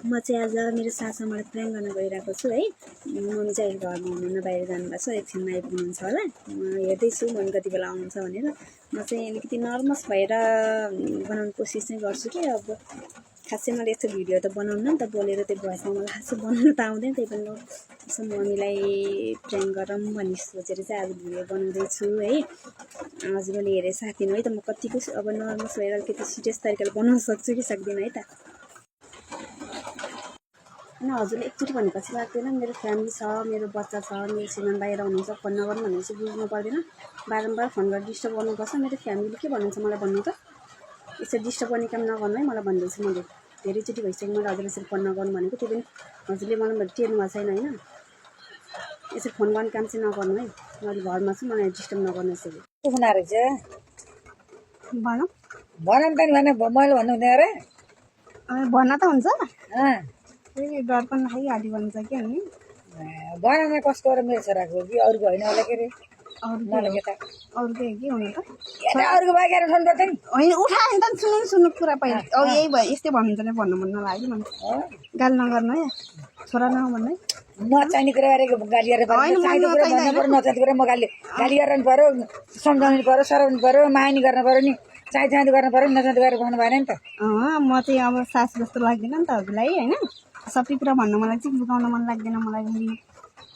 म चाहिँ आज मेरो सासूमालाई प्र्याङ्क गर्न गइरहेको छु है। मम्मी चाहिँ घरमा हुनुहुन्न, बाहिर जानुभएको छ, एकछिनमा आइपुग्नुहुन्छ होला। म हेर्दैछु मम्मी कति बेला आउनुहुन्छ भनेर। म चाहिँ अलिकति नर्भस भएर बनाउने कोसिस चाहिँ गर्छु कि अब खासै मैले यस्तो भिडियो त बनाउनु नि त, बोलेर त्यो भोइसमा मलाई खासै बनाउनु त आउँदैन। त्यही पनि यसो मम्मीलाई प्र्याङ्क गरौँ भन्ने सोचेर चाहिँ आज भिडियो बनाउँदैछु है। हजुरले हेरेर साथी है त म कतिको अब नर्भस भएर अलिकति सिरियस तरिकाले बनाउन सक्छु कि सक्दिनँ है त। होइन हजुरले एकचोटि भनेपछि लाग्दैन, मेरो फ्यामिली छ, मेरो बच्चा छ, मेरो श्रीमान बाहिर हुनुहुन्छ, फोन नगर्नु भने चाहिँ बुझ्नु पर्दैन। बारम्बार फोन गरेर डिस्टर्ब गर्नुपर्छ। मेरो फ्यामिलीले के भन्नुहुन्छ मलाई भन्नु त। यसरी डिस्टर्ब गर्ने काम नगर्नु है, मलाई भन्दैछु। मैले धेरैचोटि भइसक्यो मैले हजुरले यसरी फोन नगर्नु भनेको, त्यो पनि हजुरले मलाई टेर्नु भएको छैन होइन। यसरी फोन गर्ने काम चाहिँ नगर्नु है। मैले घरमा छु, मलाई डिस्टर्ब नगर्नु यसरी। कुना रहेछ भनौँ भन त नि, भने मैले भन्नु हुँदैन अरे। भन्न त हुन्छ, फेरि डर पनि लागिहाल्यो भन्छ कि अनि भन न कसको र मेरो छोराको कि अरूको होइन होला के अरे। अरूकै के हुनु त, अरूको बाइक हेरेर फोन गर्छ नि। होइन उठायो नि त, सुन्नु कुरा पहिला। अब यही भयो, यस्तै भन्नुहुन्छ भने भन्नु मन नलाग्यो मलाई। गाली नगर्नु है, छोरा नहो भन्नु है। नचाहिने कुरा गरेको गाली गरेर चाहिने कुरा भन्नु पऱ्यो, नचाहिने कुरा म गाली गर्नु पऱ्यो, सम्झाउनु पऱ्यो, सराउनु पऱ्यो, माया गर्नु पऱ्यो नि। चाहिने गर्नु पऱ्यो, नचाहिने गरेर भन्नु भएन नि त। म चाहिँ अब सासु जस्तो लाग्दैन नि त हजुरलाई होइन। सबै कुरा भन्नु मलाई चाहिँ बुझाउन मन लाग्दैन मलाई।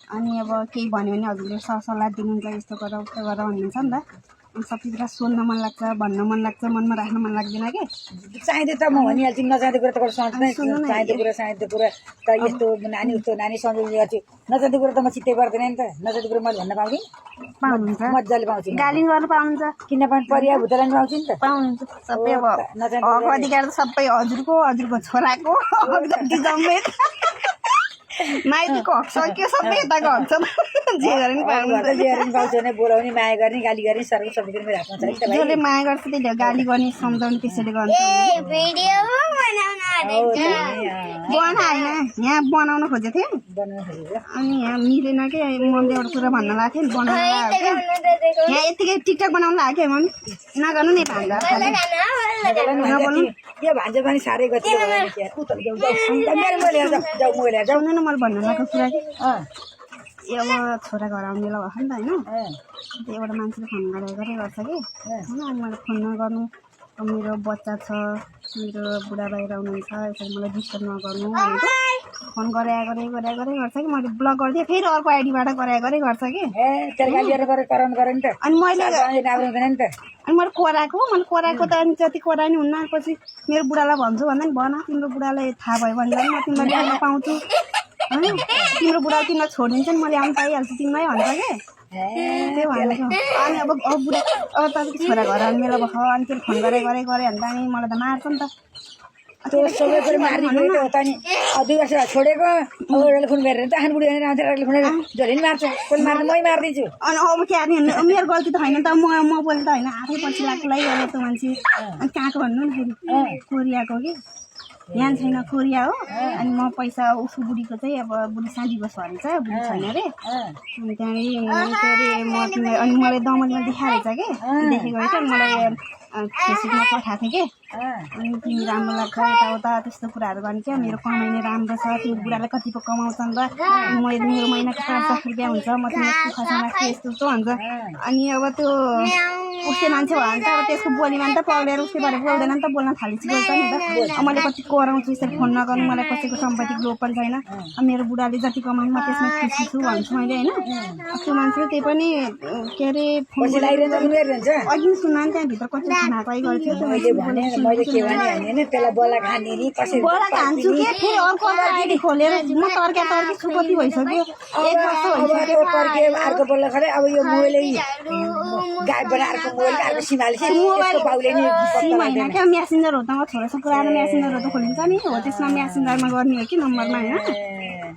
अनि अब केही भन्यो भने हजुरले सल्लाह दिनुहुन्छ, यस्तो गर उस्तो गर भन्नुहुन्छ नि त। अनि सबै कुरा सोध्न मन लाग्छ, भन्न मन लाग्छ, मनमा राख्न मन लाग्दैन कि। चाहिँदै त म भनिहाल्छु, नचाहिँदो कुरा त सोच्दैन। चाहिँदो कुरा त यस्तो नानी उस्तो नानी सम्झाउने गर्छु, नचाहिँदो कुरा त म चित्तै गर्दैन नि त। नचाहिँदो कुरा मैले भन्न पाउनुहुन्छ, मजाले पाउँछु, गाली गर्नु पाउनुहुन्छ, किन पनि परिया भुतलानी पाउँछु नि त। पाउनुहुन्छ सबै। अब अधिकार त सबै हजुरको छोराको जम्मै माइतीको हक सक्यो, सबै यताको हक छ। जे गरे पनि पाउँछ भने बोलाउने, माया गर्ने, गाली गर्ने, सर्व सबै कुरा मेरो हातमा छ नि त। जसले माया गर्छ त्यही गाली गर्ने, सम्झाउने त्यसैले गर्छ। होइन यहाँ बनाउन खोजेको थिएँ अनि यहाँ मिलेन कि मम्मीले एउटा कुरा भन्न लागेको थियो नि, बनाउनु लागेको थियो यहाँ यतिकै टिकटक बनाउनु लागेको थियो। मम्मी नगर्नु नि भान्जा यो भान्जा पनि साह्रै गति जाउनु न। मैले भन्नु लागेको कुरा कि अब छोरा घर आउने बेला भएको नि त होइन। त्यो एउटा मान्छेले फोन गरेर गर्छ कि होइन। अनि मैले फोन नगर्नु, मेरो बच्चा छ, मेरो बुढा बाहिर आउनुहुन्छ, यसरी मलाई डिस्टर्ब नगर्नु भनेको फोन गरे गर्छ कि मैले ब्लक गरिदिएँ। फेरि अर्को आइडीबाट गरे गर्छ कि। अनि मैले कराएको त अनि जति कराए नि हुन्न। पछि मेरो बुढालाई भन्छु भन्दा नि भन, तिम्रो बुढालाई थाहा भयो भने म तिमीलाई ल्याउन पाउँछु होइन। तिम्रो बुढाले तिमीलाई छोडिदिन्छ नि, मैले आउनु पाइहाल्छु तिमीलाई भन्छ कि। त्यही भनेको। अनि अब बुढा अब तपाईँको छोरा घर आउने बेला भयो, अनि त्यसले फोन गरे अन्त अनि मलाई त मार्छ नि त। त्यो सबै कुरा मारिदिनु त नि। 2 वर्ष छोडेको अरूले फोन गरेर त आफू बुढी आउँछ, अरूले फोन गरेर जसले नि मार्छ, कोही मार्नु मै मारिदिन्छु। अनि अब के आर्ने, मेरो गल्ती त होइन त, म बोले त होइन, आफै पछि लाग्लाई गरे त मान्छे। अनि कहाँको भन्नु नि, फेरि कोरियाको कि यहाँ छैन, कोरिया हो। अनि म पैसा उसको बुढीको चाहिँ अब बुढी साँझी बस्छ अरे, बुढी छैन अरे। अनि त्यहाँदेखि के अरे अनि मलाई दमनमा देखाएको रहेछ कि, देखेको रहेछ। मलाई फेसबुकमा पठाएको थिएँ कि। अनि तिमी राम्रो लाग्छ यताउता त्यस्तो कुराहरू गर्ने क्या। मेरो कमाइने राम्रो छ, तिम्रो बुढालाई कति पो कमाउँछन् र मेरो महिनाको 5 लाख रुपियाँ हुन्छ, म तिमीलाई सुख राख्छु यस्तो उस्तो भन्छ। अनि अब त्यो उसले मान्छे भयो भने त अब त्यसको बोलीमा नि त पौडेर उसले भएर बोल्दैन नि त, बोल्न थालिसकेको नि त। मैले कति कराउँछु यसरी फोन नगर्नु, मलाई कसैको सम्पत्तिको लोभ पनि छैन, मेरो बुढाले जति कमाउनु म त्यसमा खुसी छु भन्छु मैले होइन। त्यो मान्छेले त्यही पनि के अरे अघि सुन्न नि, त्यहाँभित्र कति खानाकै गर्थ्यो। बोला खान्छु कि फेरि अर्को आइडी खोलेर म तर्की छु, कति भइसक्यो, 1 वर्ष भइसक्यो। अर्को बोल्न खरे अब यो मोबाइलै गायब बनाएर मोबाइल सिमाले सिम होइन क्या, म्यासेन्जर हो त। छोरासँग पुरानो म्यासेन्जर त खोलिन्छ नि हो, त्यसमा म्यासेन्जरमा गर्ने हो कि नम्बरमा होइन।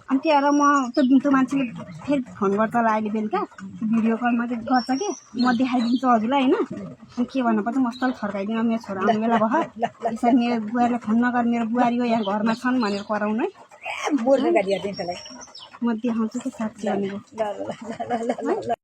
अनि त्यही भएर म त्यो मान्छेले फेरि फोन गर्छ होला अहिले बेलुका, भिडियो कलमा चाहिँ गर्छ कि म देखाइदिन्छु हजुरलाई होइन। अनि के भन्नुपर्छ, मस्तल फर्काइदिनु, मेरो छोरा आउने बेला भयो यसरी मेरो बुहारीलाई फोन नगर, मेरो बुहारी हो यहाँ घरमा छन् भनेर कराउनु है। म देखाउँछु कि साँच्ची भनेको।